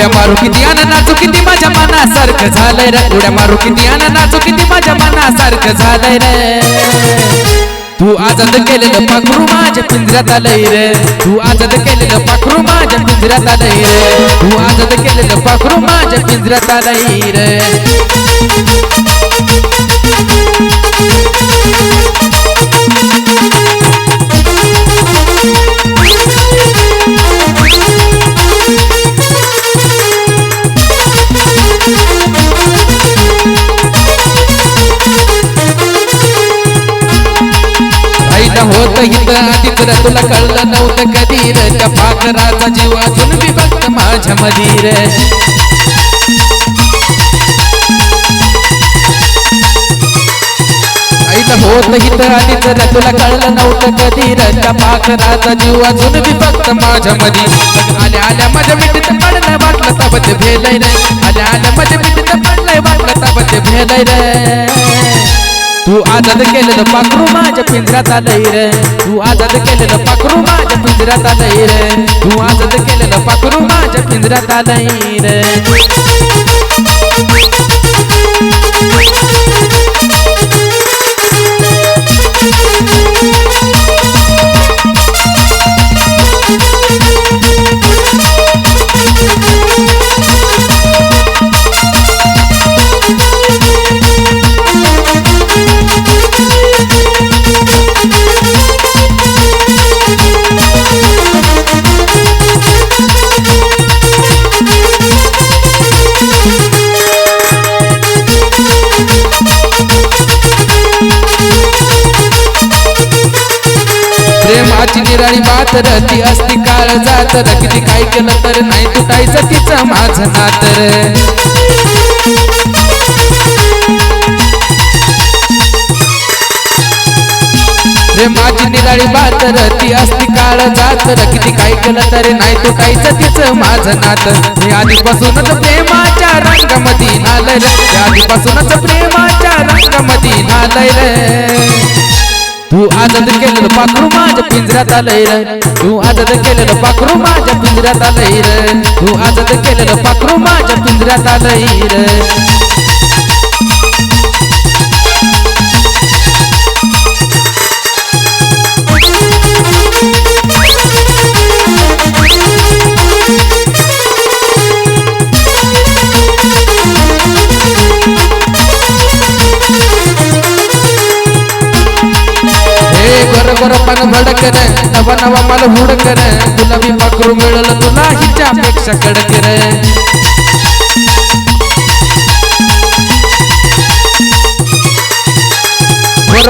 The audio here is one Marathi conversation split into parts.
उड्या मारू किती आणि नाचू किती माझ्या मनासारखं झालंय रे उड्या मारू किती आणि नाचू किती माझ्या मनासारखं झालंय रे तू आजाद केलेलं पाखरू माझ्या पिंजऱ्यात आलंय रे तू आजाद केलेलं पाखरू माझ्या पिंजऱ्यात आलंय रे तू आजाद केलेलं पाखरू माझ्या पिंजऱ्यात आलंय रे होत इथं आधीच रे तुला कळलं नव्हतं कधी रे त्या पाखराचा जीव अजून विभक्त माझ्या मधी रे आईला होत इथं आधीच रे तुला कळलं नव्हतं कधी रे त्या पाखराचा जीव अजून विभक्त माझ्या मधी आल्या आल्या माझ्या मिठीत पडलंय वाटलं तबत भेलय रे आल्या आल्या माझ्या मिठीत पडलंय वाटलं तबत भेलय रे तू आजाद केलेलं पाखरू माझ्या पिंजऱ्यात आलंय रे तू आजाद केलेलं पाखरू माझ्या पिंजऱ्यात आलंय रे तू आजाद केलेलं पाखरू माझ्या पिंजऱ्यात आलंय रे प्रेमाची निराळी बात र ती असती काळ जात र किती काय केलं तर नाही तुटायचं तिचं माझं नात रे प्रेमाची निराळी बात र ती असती काळ जात र किती काय केलं तरी नाही तुटायचं तिचं माझं नात मी आधीपासूनच प्रेमाच्या रंगामध्ये नालय रे आधीपासूनच प्रेमाच्या रंगामध्ये नालय रे तू आजाद केलेलं पाखरू माझ्या पिंजऱ्यात आलंय रे तू आजाद केलेलं पाखरू माझ्या पिंजऱ्यात आलंय रे तू आजाद केलेलं पाखरू माझ्या पिंजऱ्यात आलंय रे गोरपण भडक रे नवा नवा मला हुडक रे तुला मी पाखरू मिळलं तुला हिच्यापेक्षा कडक रे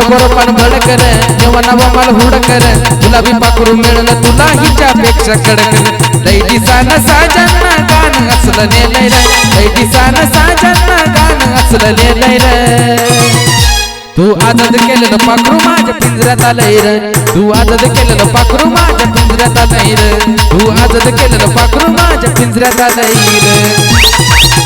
गोरपण भडक रे नवा नवा मला हुडक रे तुला मी पाखरू मिळलं तुला हिच्यापेक्षा कडक रे लई दिसानं साजन गाणं असलं नेलंय रे लई दिसानं साजन गाणं असलं नेलंय रे तू आजाद केलेलं पाखरू माझ्या पिंजऱ्यात आलंय रे तू आजाद केलेलं पाखरू माझ्या पिंजऱ्यात आलंय रे तू आजाद केलेलं पाखरू माझ्या पिंजऱ्यात आलंय रे